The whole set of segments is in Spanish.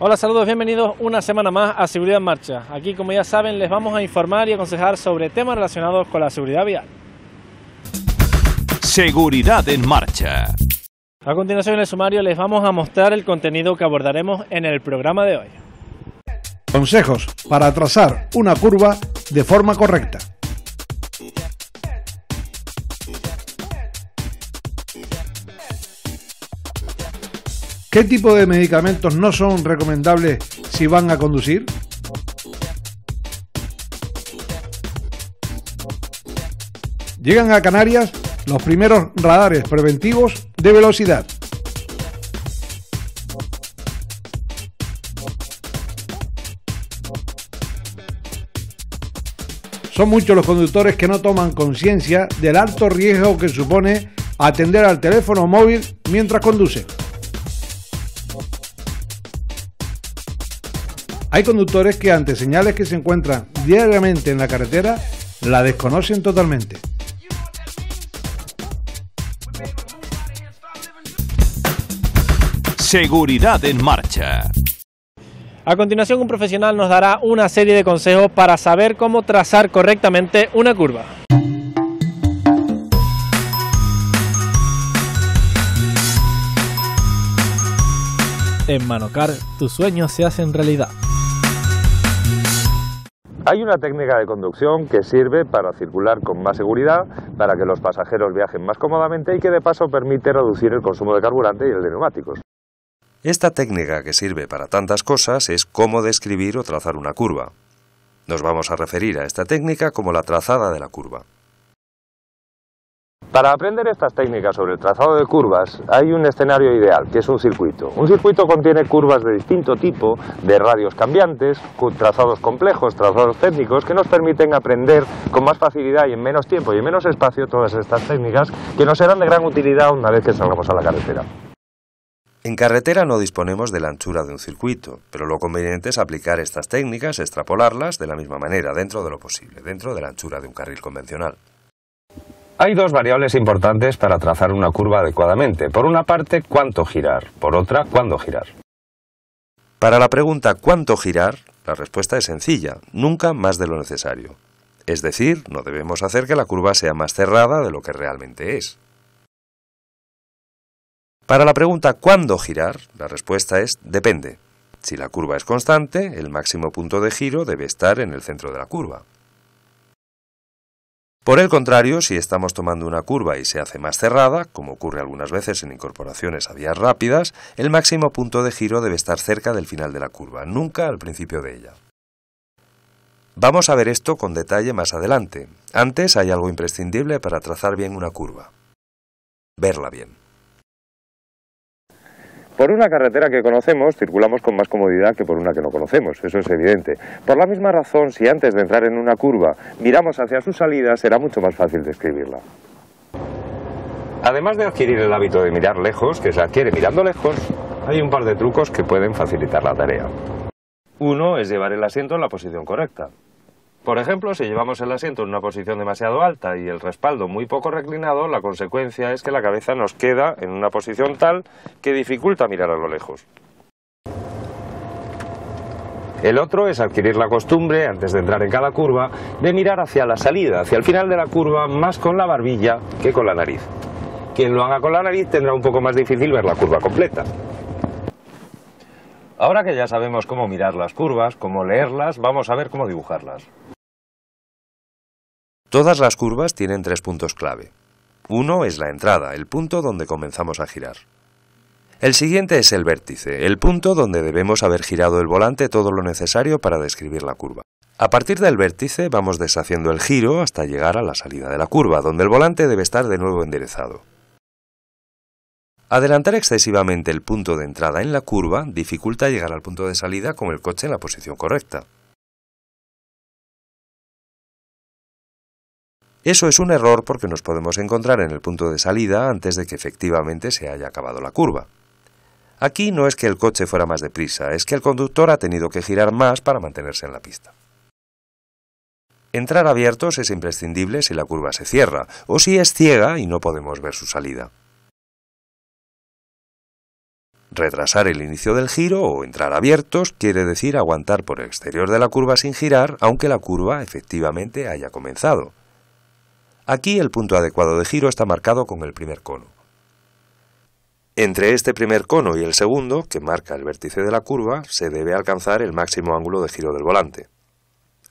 Hola, saludos, bienvenidos una semana más a Seguridad en Marcha. Aquí, como ya saben, les vamos a informar y aconsejar sobre temas relacionados con la seguridad vial. Seguridad en Marcha. A continuación, en el sumario les vamos a mostrar el contenido que abordaremos en el programa de hoy. Consejos para trazar una curva de forma correcta. ¿Qué tipo de medicamentos no son recomendables si van a conducir? Llegan a Canarias los primeros radares preventivos de velocidad. Son muchos los conductores que no toman conciencia del alto riesgo que supone atender al teléfono móvil mientras conducen. Hay conductores que ante señales que se encuentran diariamente en la carretera, la desconocen totalmente. Seguridad en Marcha. A continuación, un profesional nos dará una serie de consejos para saber cómo trazar correctamente una curva. En Manocar, tus sueños se hacen realidad. Hay una técnica de conducción que sirve para circular con más seguridad, para que los pasajeros viajen más cómodamente y que de paso permite reducir el consumo de carburante y el de neumáticos. Esta técnica, que sirve para tantas cosas, es cómo describir o trazar una curva. Nos vamos a referir a esta técnica como la trazada de la curva. Para aprender estas técnicas sobre el trazado de curvas hay un escenario ideal, que es un circuito. Un circuito contiene curvas de distinto tipo, de radios cambiantes, trazados complejos, trazados técnicos, que nos permiten aprender con más facilidad y en menos tiempo y en menos espacio todas estas técnicas que nos serán de gran utilidad una vez que salgamos a la carretera. En carretera no disponemos de la anchura de un circuito, pero lo conveniente es aplicar estas técnicas, extrapolarlas de la misma manera, dentro de lo posible, dentro de la anchura de un carril convencional. Hay dos variables importantes para trazar una curva adecuadamente. Por una parte, cuánto girar. Por otra, cuándo girar. Para la pregunta ¿cuánto girar?, la respuesta es sencilla, nunca más de lo necesario. Es decir, no debemos hacer que la curva sea más cerrada de lo que realmente es. Para la pregunta ¿cuándo girar?, la respuesta es depende. Si la curva es constante, el máximo punto de giro debe estar en el centro de la curva. Por el contrario, si estamos tomando una curva y se hace más cerrada, como ocurre algunas veces en incorporaciones a vías rápidas, el máximo punto de giro debe estar cerca del final de la curva, nunca al principio de ella. Vamos a ver esto con detalle más adelante. Antes hay algo imprescindible para trazar bien una curva: verla bien. Por una carretera que conocemos, circulamos con más comodidad que por una que no conocemos, eso es evidente. Por la misma razón, si antes de entrar en una curva miramos hacia su salida, será mucho más fácil describirla. Además de adquirir el hábito de mirar lejos, que se adquiere mirando lejos, hay un par de trucos que pueden facilitar la tarea. Uno es llevar el asiento en la posición correcta. Por ejemplo, si llevamos el asiento en una posición demasiado alta y el respaldo muy poco reclinado, la consecuencia es que la cabeza nos queda en una posición tal que dificulta mirar a lo lejos. El otro es adquirir la costumbre, antes de entrar en cada curva, de mirar hacia la salida, hacia el final de la curva, más con la barbilla que con la nariz. Quien lo haga con la nariz tendrá un poco más difícil ver la curva completa. Ahora que ya sabemos cómo mirar las curvas, cómo leerlas, vamos a ver cómo dibujarlas. Todas las curvas tienen tres puntos clave. Uno es la entrada, el punto donde comenzamos a girar. El siguiente es el vértice, el punto donde debemos haber girado el volante todo lo necesario para describir la curva. A partir del vértice vamos deshaciendo el giro hasta llegar a la salida de la curva, donde el volante debe estar de nuevo enderezado. Adelantar excesivamente el punto de entrada en la curva dificulta llegar al punto de salida con el coche en la posición correcta. Eso es un error porque nos podemos encontrar en el punto de salida antes de que efectivamente se haya acabado la curva. Aquí no es que el coche fuera más deprisa, es que el conductor ha tenido que girar más para mantenerse en la pista. Entrar abiertos es imprescindible si la curva se cierra, o si es ciega y no podemos ver su salida. Retrasar el inicio del giro o entrar abiertos quiere decir aguantar por el exterior de la curva sin girar, aunque la curva efectivamente haya comenzado. Aquí el punto adecuado de giro está marcado con el primer cono. Entre este primer cono y el segundo, que marca el vértice de la curva, se debe alcanzar el máximo ángulo de giro del volante.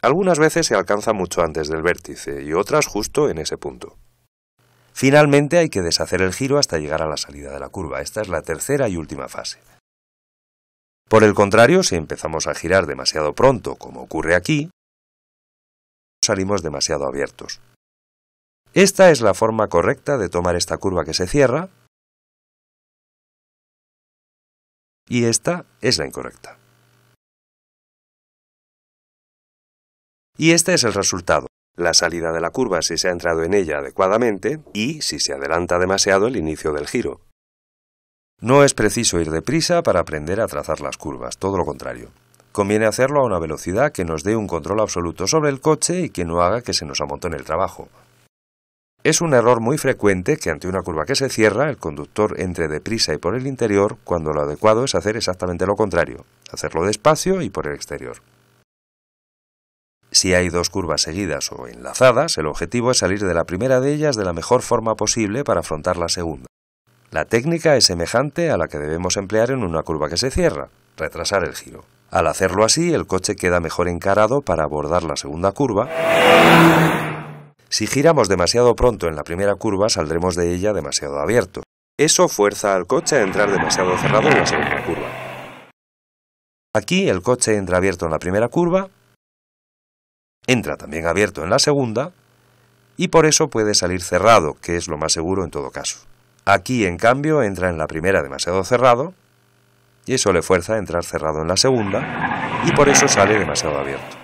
Algunas veces se alcanza mucho antes del vértice y otras justo en ese punto. Finalmente hay que deshacer el giro hasta llegar a la salida de la curva. Esta es la tercera y última fase. Por el contrario, si empezamos a girar demasiado pronto, como ocurre aquí, salimos demasiado abiertos. Esta es la forma correcta de tomar esta curva que se cierra, y esta es la incorrecta. Y este es el resultado. La salida de la curva si se ha entrado en ella adecuadamente y si se adelanta demasiado el inicio del giro. No es preciso ir deprisa para aprender a trazar las curvas, todo lo contrario. Conviene hacerlo a una velocidad que nos dé un control absoluto sobre el coche y que no haga que se nos amontone el trabajo. Es un error muy frecuente que ante una curva que se cierra, el conductor entre deprisa y por el interior, cuando lo adecuado es hacer exactamente lo contrario, hacerlo despacio y por el exterior. Si hay dos curvas seguidas o enlazadas, el objetivo es salir de la primera de ellas de la mejor forma posible para afrontar la segunda. La técnica es semejante a la que debemos emplear en una curva que se cierra, retrasar el giro. Al hacerlo así, el coche queda mejor encarado para abordar la segunda curva. Si giramos demasiado pronto en la primera curva, saldremos de ella demasiado abiertos. Eso fuerza al coche a entrar demasiado cerrado en la segunda curva. Aquí el coche entra abierto en la primera curva, entra también abierto en la segunda y por eso puede salir cerrado, que es lo más seguro en todo caso. Aquí, en cambio, entra en la primera demasiado cerrado y eso le fuerza a entrar cerrado en la segunda y por eso sale demasiado abierto.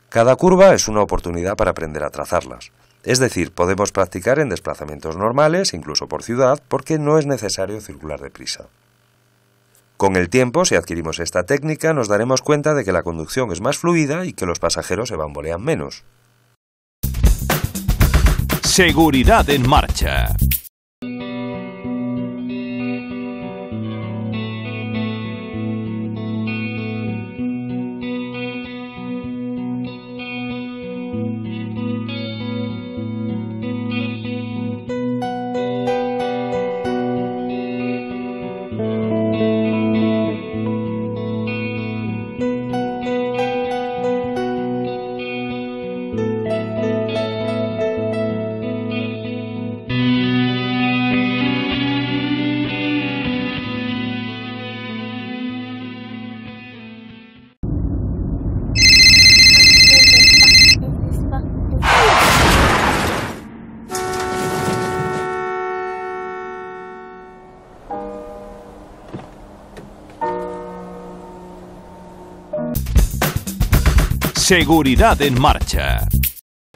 Cada curva es una oportunidad para aprender a trazarlas. Es decir, podemos practicar en desplazamientos normales, incluso por ciudad, porque no es necesario circular deprisa. Con el tiempo, si adquirimos esta técnica, nos daremos cuenta de que la conducción es más fluida y que los pasajeros se bambolean menos. Seguridad en marcha. Seguridad en marcha.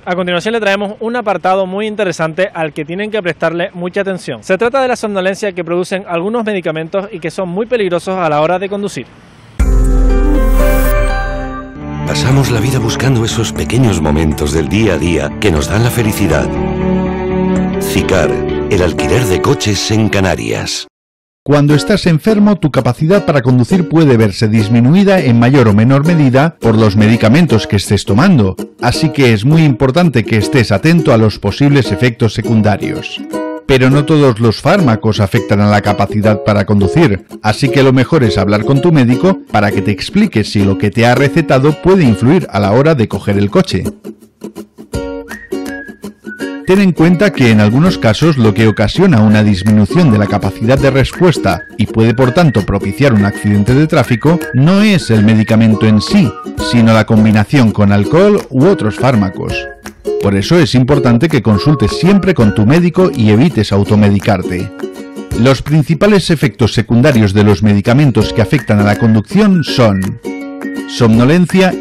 A continuación le traemos un apartado muy interesante al que tienen que prestarle mucha atención. Se trata de la somnolencia que producen algunos medicamentos y que son muy peligrosos a la hora de conducir. Pasamos la vida buscando esos pequeños momentos del día a día que nos dan la felicidad. Cicar, el alquiler de coches en Canarias. Cuando estás enfermo, tu capacidad para conducir puede verse disminuida en mayor o menor medida por los medicamentos que estés tomando, así que es muy importante que estés atento a los posibles efectos secundarios. Pero no todos los fármacos afectan a la capacidad para conducir, así que lo mejor es hablar con tu médico para que te explique si lo que te ha recetado puede influir a la hora de coger el coche. Ten en cuenta que en algunos casos lo que ocasiona una disminución de la capacidad de respuesta y puede por tanto propiciar un accidente de tráfico no es el medicamento en sí, sino la combinación con alcohol u otros fármacos. Por eso es importante que consultes siempre con tu médico y evites automedicarte. Los principales efectos secundarios de los medicamentos que afectan a la conducción son somnolencia,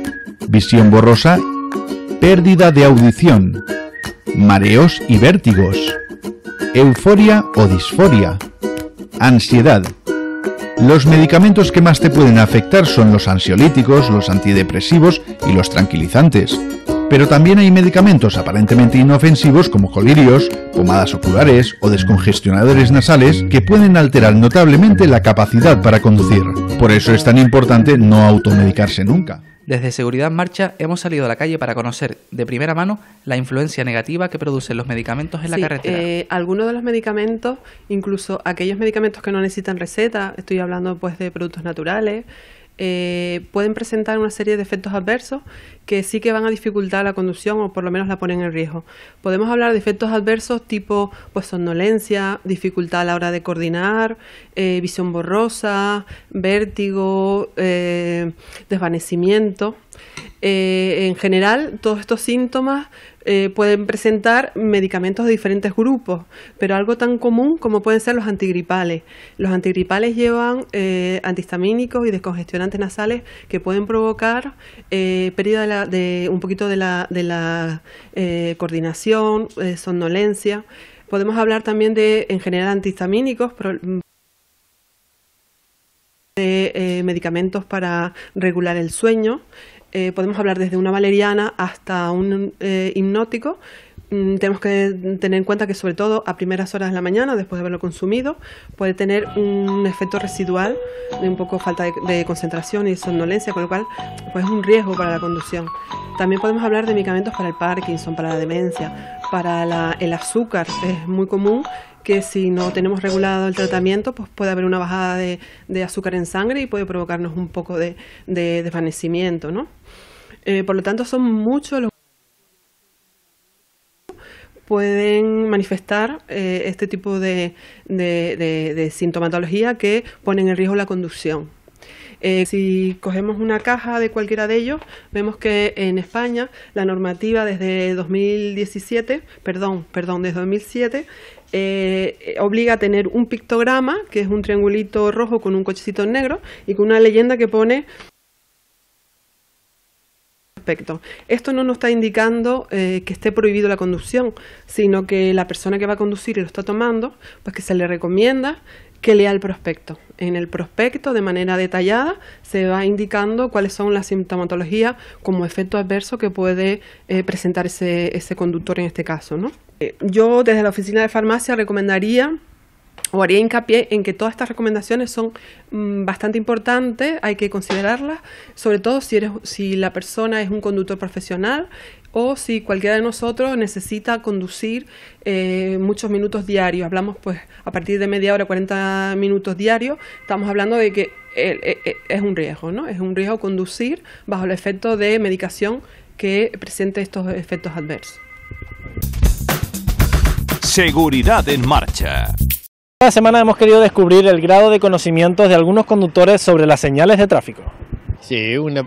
visión borrosa, pérdida de audición, mareos y vértigos, euforia o disforia, ansiedad. Los medicamentos que más te pueden afectar son los ansiolíticos, los antidepresivos y los tranquilizantes. Pero también hay medicamentos aparentemente inofensivos como colirios, pomadas oculares o descongestionadores nasales que pueden alterar notablemente la capacidad para conducir. Por eso es tan importante no automedicarse nunca. Desde Seguridad en Marcha hemos salido a la calle para conocer de primera mano la influencia negativa que producen los medicamentos en la carretera. Algunos de los medicamentos, incluso aquellos medicamentos que no necesitan receta, estoy hablando pues de productos naturales, pueden presentar una serie de efectos adversos que sí que van a dificultar la conducción o por lo menos la ponen en riesgo. Podemos hablar de efectos adversos tipo pues somnolencia, dificultad a la hora de coordinar, visión borrosa, vértigo, desvanecimiento. En general, todos estos síntomas pueden presentar medicamentos de diferentes grupos, pero algo tan común como pueden ser los antigripales. Los antigripales llevan antihistamínicos y descongestionantes nasales que pueden provocar pérdida de un poquito de la coordinación, somnolencia. Podemos hablar también de, en general, antihistamínicos, de medicamentos para regular el sueño. Podemos hablar desde una valeriana hasta un hipnótico. Tenemos que tener en cuenta que sobre todo a primeras horas de la mañana, después de haberlo consumido, puede tener un efecto residual de un poco falta de concentración y somnolencia, con lo cual pues, es un riesgo para la conducción. También podemos hablar de medicamentos para el Parkinson, para la demencia, para el azúcar. Es muy común que si no tenemos regulado el tratamiento, pues puede haber una bajada de azúcar en sangre y puede provocarnos un poco de desvanecimiento, ¿no? Por lo tanto, son muchos los pueden manifestar este tipo de sintomatología que ponen en riesgo la conducción. Si cogemos una caja de cualquiera de ellos, vemos que en España la normativa desde 2007 obliga a tener un pictograma, que es un triangulito rojo con un cochecito negro y con una leyenda que pone respecto. Esto no nos está indicando que esté prohibido la conducción, sino que la persona que va a conducir y lo está tomando, pues que se le recomienda que lea el prospecto. En el prospecto, de manera detallada, se va indicando cuáles son las sintomatologías como efecto adverso que puede presentar ese conductor en este caso, ¿no? Yo, desde la oficina de farmacia, recomendaría o haría hincapié en que todas estas recomendaciones son bastante importantes, hay que considerarlas, sobre todo si la persona es un conductor profesional o si cualquiera de nosotros necesita conducir muchos minutos diarios. Hablamos pues a partir de media hora, 40 minutos diarios, estamos hablando de que es un riesgo, ¿no? Es un riesgo conducir bajo el efecto de medicación que presente estos efectos adversos. Seguridad en Marcha. Esta semana hemos querido descubrir el grado de conocimientos de algunos conductores sobre las señales de tráfico. Sí, una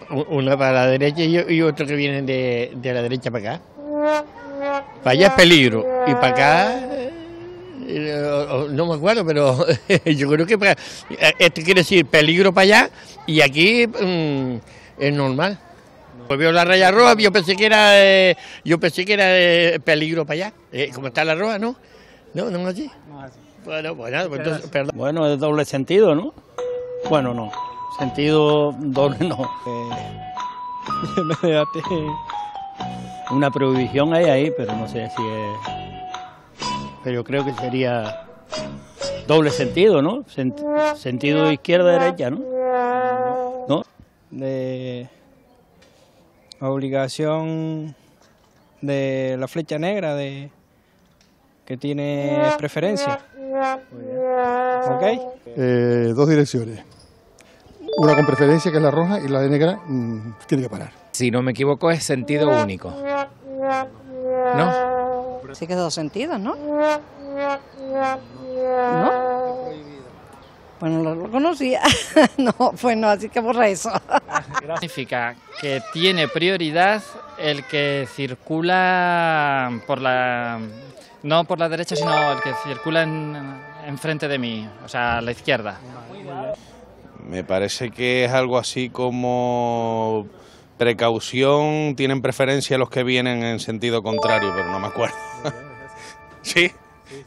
para la derecha y otro que viene de la derecha para acá. Para allá es peligro y para acá no me acuerdo, pero yo creo que esto quiere decir peligro para allá y aquí es normal. Veo la raya roja, yo pensé que era peligro para allá. Como está la roja, ¿no? No es así. No es así. Bueno, pues entonces, perdón. Bueno, es doble sentido, ¿no? Bueno, no. Sentido doble no. Una prohibición hay ahí, pero no sé si es... Pero yo creo que sería doble sentido, ¿no? Sentido izquierda-derecha, ¿no? ¿No? De obligación de la flecha negra que tiene preferencia. ¿Ok? Dos direcciones. Una con preferencia, que es la roja, y la de negra tiene que parar. Si no me equivoco, es sentido único. ¿No? Sí que es dos sentidos, ¿no? ¿No? Pues no lo conocía. No, pues no, así que borra eso. Significa que tiene prioridad el que circula no por la derecha, sino el que circula enfrente de mí, o sea, a la izquierda. Me parece que es algo así como precaución, tienen preferencia los que vienen en sentido contrario, pero no me acuerdo. ¿Sí?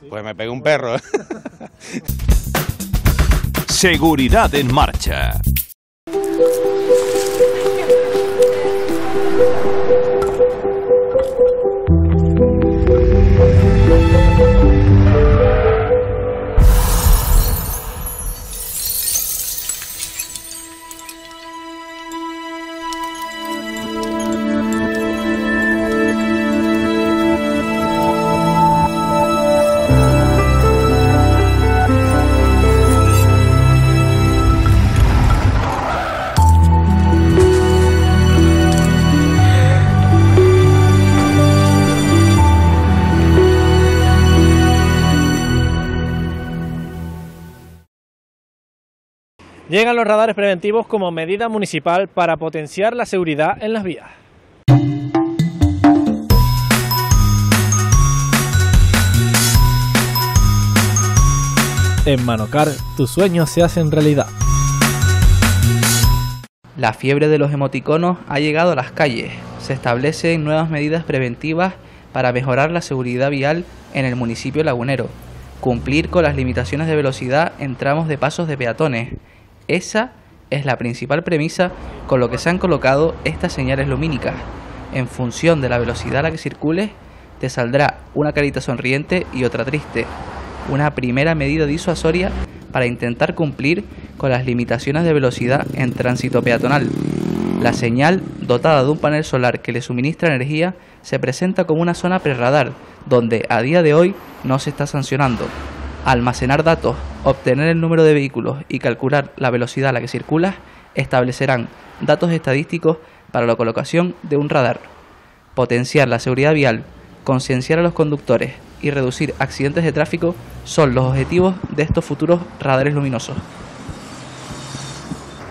Pues me pegué un perro. Seguridad en Marcha. Llegan los radares preventivos como medida municipal para potenciar la seguridad en las vías. En Manocar, tus sueños se hacen realidad. La fiebre de los emoticonos ha llegado a las calles. Se establecen nuevas medidas preventivas para mejorar la seguridad vial en el municipio lagunero. Cumplir con las limitaciones de velocidad en tramos de pasos de peatones. Esa es la principal premisa con lo que se han colocado estas señales lumínicas. En función de la velocidad a la que circules, te saldrá una carita sonriente y otra triste. Una primera medida disuasoria para intentar cumplir con las limitaciones de velocidad en tránsito peatonal. La señal, dotada de un panel solar que le suministra energía, se presenta como una zona prerradar, donde a día de hoy no se está sancionando. Almacenar datos, obtener el número de vehículos y calcular la velocidad a la que circulas establecerán datos estadísticos para la colocación de un radar. Potenciar la seguridad vial, concienciar a los conductores y reducir accidentes de tráfico son los objetivos de estos futuros radares luminosos.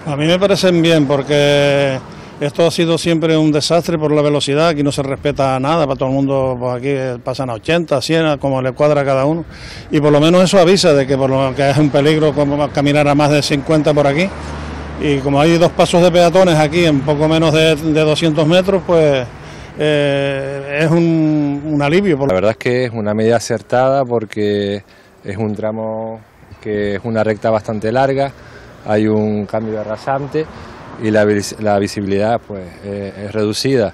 A mí me parecen bien porque esto ha sido siempre un desastre por la velocidad, aquí no se respeta nada, para todo el mundo, pues aquí pasan a 80, 100, como le cuadra a cada uno, y por lo menos eso avisa de que, por lo que es un peligro como caminar a más de 50 por aquí, y como hay 2 pasos de peatones aquí en poco menos de 200 metros, pues es un alivio. La verdad es que es una medida acertada porque es un tramo que es una recta bastante larga, hay un cambio de rasante y la visibilidad pues es reducida,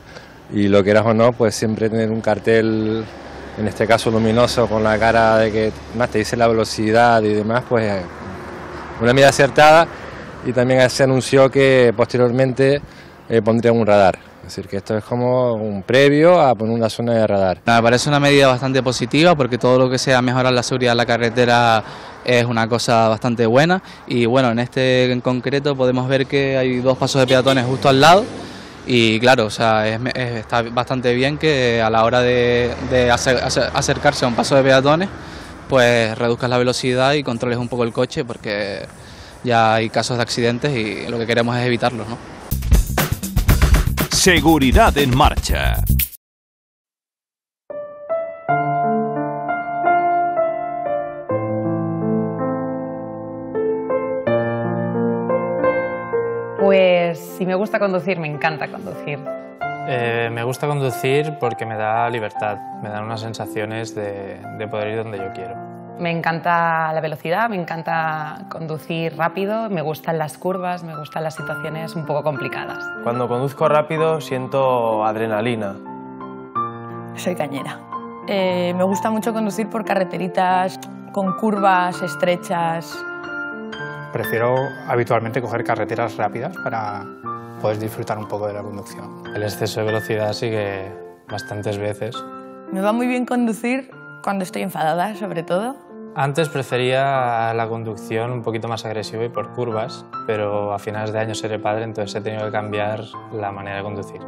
y lo quieras o no, pues siempre tener un cartel, en este caso luminoso, con la cara de que más te dice la velocidad y demás, pues una medida acertada. Y también se anunció que posteriormente pondrían un radar. Es decir, que esto es como un previo a poner una zona de radar. Me parece una medida bastante positiva porque todo lo que sea mejorar la seguridad de la carretera es una cosa bastante buena. Y bueno, en este en concreto podemos ver que hay 2 pasos de peatones justo al lado. Y claro, o sea, está bastante bien que a la hora de acercarse a un paso de peatones, pues reduzcas la velocidad y controles un poco el coche, porque ya hay casos de accidentes y lo que queremos es evitarlos, ¿no? Seguridad en marcha. Pues si me gusta conducir, me encanta conducir. Me gusta conducir porque me da libertad, me dan unas sensaciones de poder ir donde yo quiero. Me encanta la velocidad, me encanta conducir rápido, me gustan las curvas, me gustan las situaciones un poco complicadas. Cuando conduzco rápido siento adrenalina. Soy cañera. Me gusta mucho conducir por carreteritas con curvas estrechas. Prefiero habitualmente coger carreteras rápidas para poder disfrutar un poco de la conducción. El exceso de velocidad sigue bastantes veces. Me va muy bien conducir cuando estoy enfadada, sobre todo. Antes prefería la conducción un poquito más agresiva y por curvas, pero a finales de año seré padre, entonces he tenido que cambiar la manera de conducir.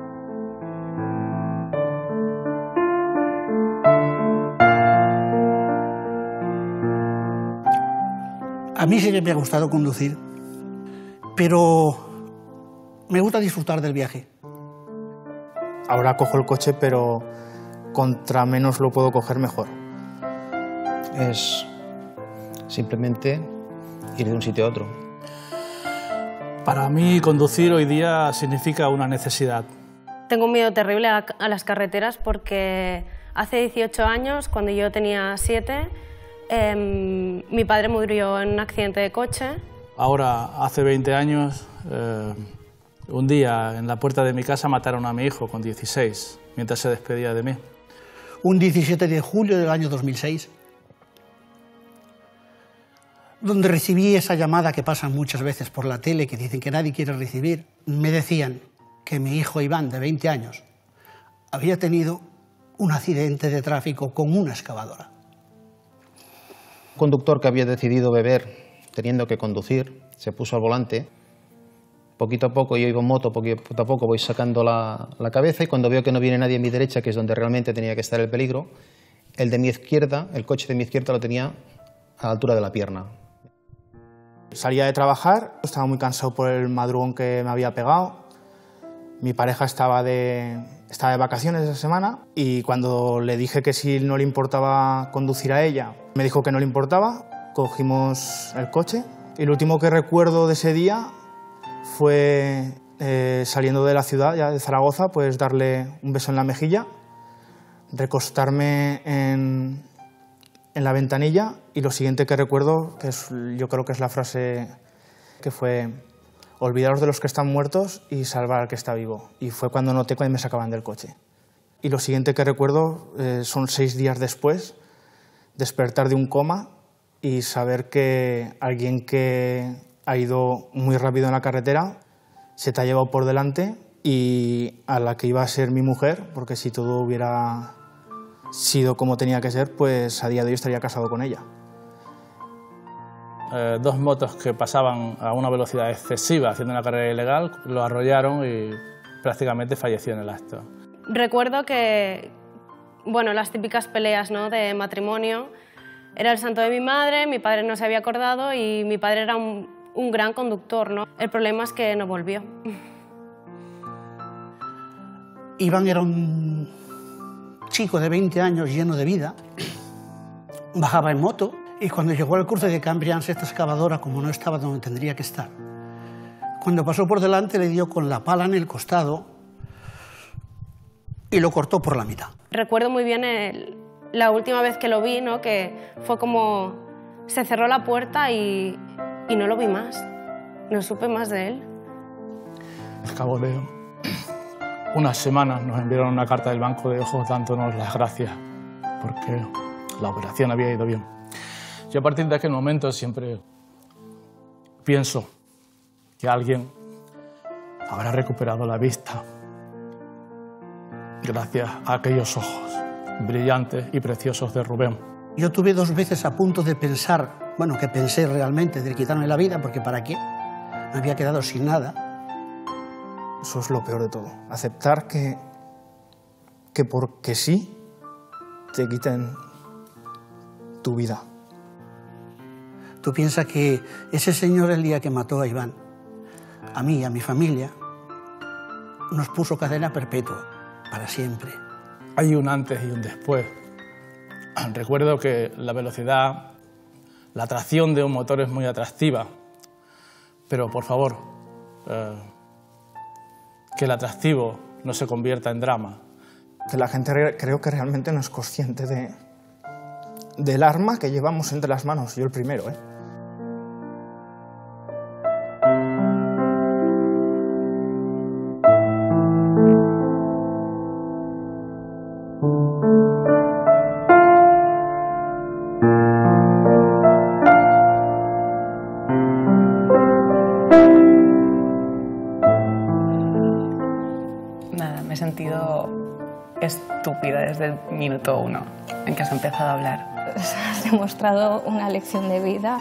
A mí sí que me ha gustado conducir, pero me gusta disfrutar del viaje. Ahora cojo el coche, pero contra menos lo puedo coger, mejor. Es simplemente ir de un sitio a otro. Para mí conducir hoy día significa una necesidad. Tengo un miedo terrible a las carreteras porque hace 18 años, cuando yo tenía 7, mi padre murió en un accidente de coche. Ahora, hace 20 años, un día en la puerta de mi casa mataron a mi hijo con 16, mientras se despedía de mí. Un 17 de julio del año 2006, donde recibí esa llamada que pasa muchas veces por la tele, que dicen que nadie quiere recibir. Me decían que mi hijo Iván, de 20 años, había tenido un accidente de tráfico con una excavadora. Un conductor que había decidido beber teniendo que conducir se puso al volante. Poquito a poco, yo iba en moto, poquito a poco voy sacando la cabeza, y cuando veo que no viene nadie a mi derecha, que es donde realmente tenía que estar el peligro, el de mi izquierda, el coche de mi izquierda lo tenía a la altura de la pierna. Salía de trabajar, estaba muy cansado por el madrugón que me había pegado. Mi pareja estaba de vacaciones esa semana y cuando le dije que si no le importaba conducir a ella, me dijo que no le importaba. Cogimos el coche y lo último que recuerdo de ese día fue saliendo de la ciudad, ya de Zaragoza, pues darle un beso en la mejilla, recostarme en la ventanilla y lo siguiente que recuerdo, yo creo que es la frase que fue: olvidaros de los que están muertos y salvar al que está vivo. Y fue cuando noté que me sacaban del coche. Y lo siguiente que recuerdo son 6 días después, despertar de un coma y saber que alguien que ha ido muy rápido en la carretera se te ha llevado por delante y a la que iba a ser mi mujer, porque si todo hubiera sido como tenía que ser, pues a día de hoy estaría casado con ella. 2 motos que pasaban a una velocidad excesiva haciendo una carrera ilegal lo arrollaron y prácticamente falleció en el acto. Recuerdo que, bueno, las típicas peleas, ¿no?, de matrimonio. Era el santo de mi madre, mi padre no se había acordado y mi padre era un gran conductor, ¿no? El problema es que no volvió. Iván era un chico de 20 años lleno de vida, bajaba en moto y cuando llegó al cruce de Cambrians, esta excavadora, como no estaba donde tendría que estar, cuando pasó por delante le dio con la pala en el costado y lo cortó por la mitad. Recuerdo muy bien la última vez que lo vi, ¿no?, que fue como se cerró la puerta y no lo vi más, no supe más de él. Escaboleo. Unas semanas nos enviaron una carta del Banco de Ojos dándonos las gracias porque la operación había ido bien. Yo a partir de aquel momento siempre pienso que alguien habrá recuperado la vista gracias a aquellos ojos brillantes y preciosos de Rubén. Yo tuve 2 veces a punto de pensar, bueno, que pensé realmente de quitarme la vida, porque ¿para qué? Me había quedado sin nada. Eso es lo peor de todo, aceptar que porque sí te quiten tu vida. Tú piensas que ese señor, el día que mató a Iván, a mí y a mi familia, nos puso cadena perpetua, para siempre. Hay un antes y un después. Recuerdo que la velocidad, la tracción de un motor es muy atractiva, pero por favor, que el atractivo no se convierta en drama. Que la gente creo que realmente no es consciente del arma que llevamos entre las manos, yo el primero, ¿eh? Nada, me he sentido estúpida desde el minuto 1 en que has empezado a hablar. Has demostrado una lección de vida.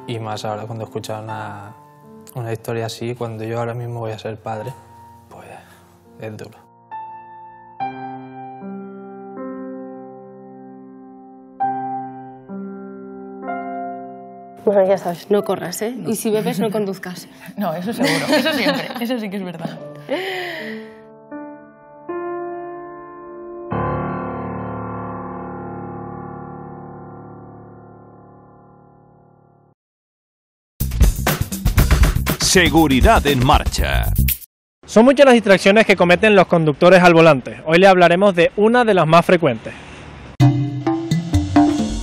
Y más ahora cuando escuchas una historia así, cuando yo ahora mismo voy a ser padre, pues es duro. Bueno, ya sabes, no corras, ¿eh? No. Y si bebes, no conduzcas. No, eso seguro, eso siempre, eso sí que es verdad. Seguridad en marcha. Son muchas las distracciones que cometen los conductores al volante. Hoy le hablaremos de una de las más frecuentes.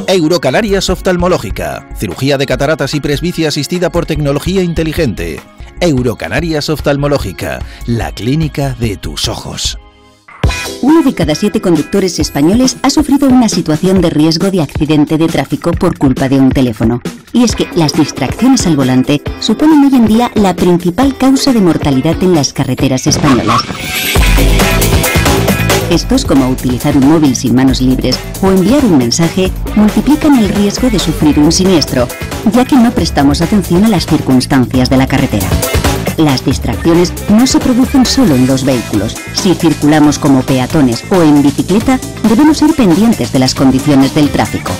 Eurocanarias Oftalmológica. Cirugía de cataratas y presbicia asistida por tecnología inteligente. Eurocanarias Oftalmológica. La clínica de tus ojos. 1 de cada 7 conductores españoles ha sufrido una situación de riesgo de accidente de tráfico por culpa de un teléfono. Y es que las distracciones al volante suponen hoy en día la principal causa de mortalidad en las carreteras españolas. Gestos como utilizar un móvil sin manos libres o enviar un mensaje multiplican el riesgo de sufrir un siniestro, ya que no prestamos atención a las circunstancias de la carretera. Las distracciones no se producen solo en los vehículos. Si circulamos como peatones o en bicicleta, debemos ser pendientes de las condiciones del tráfico.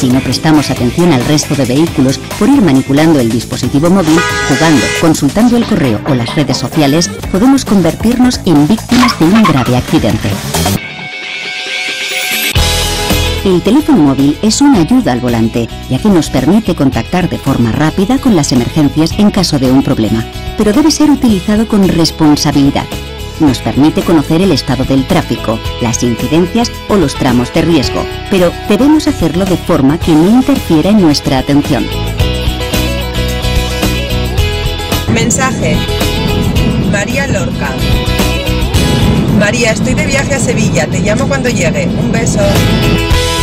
Si no prestamos atención al resto de vehículos por ir manipulando el dispositivo móvil, jugando, consultando el correo o las redes sociales, podemos convertirnos en víctimas de un grave accidente. El teléfono móvil es una ayuda al volante, ya que nos permite contactar de forma rápida con las emergencias en caso de un problema, pero debe ser utilizado con responsabilidad. Nos permite conocer el estado del tráfico, las incidencias o los tramos de riesgo, pero debemos hacerlo de forma que no interfiera en nuestra atención. Mensaje. María Lorca. María, estoy de viaje a Sevilla, te llamo cuando llegue. Un beso.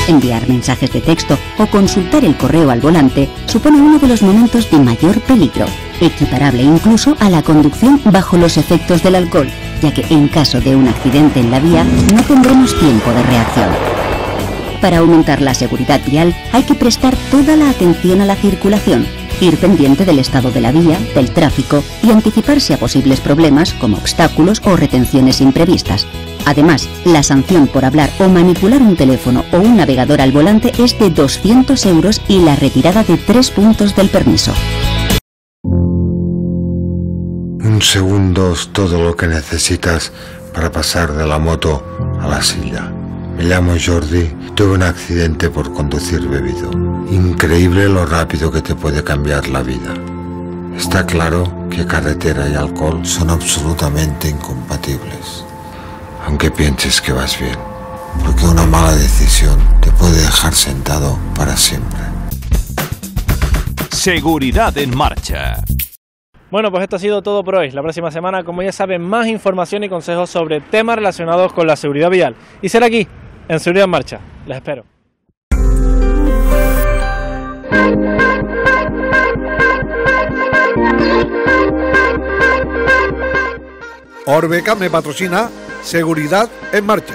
Enviar mensajes de texto o consultar el correo al volante supone uno de los momentos de mayor peligro, equiparable incluso a la conducción bajo los efectos del alcohol, ya que en caso de un accidente en la vía no tendremos tiempo de reacción. Para aumentar la seguridad vial hay que prestar toda la atención a la circulación, ir pendiente del estado de la vía, del tráfico y anticiparse a posibles problemas como obstáculos o retenciones imprevistas. Además, la sanción por hablar o manipular un teléfono o un navegador al volante es de 200 € y la retirada de 3 puntos del permiso. Un segundo es todo lo que necesitas para pasar de la moto a la silla. Me llamo Jordi, tuve un accidente por conducir bebido. Increíble lo rápido que te puede cambiar la vida. Está claro que carretera y alcohol son absolutamente incompatibles. Aunque pienses que vas bien, porque una mala decisión te puede dejar sentado para siempre. Seguridad en Marcha. Bueno, pues esto ha sido todo por hoy. La próxima semana, como ya saben, más información y consejos sobre temas relacionados con la seguridad vial. Y será aquí, en Seguridad en Marcha. Les espero. Orbeca me patrocina Seguridad en Marcha.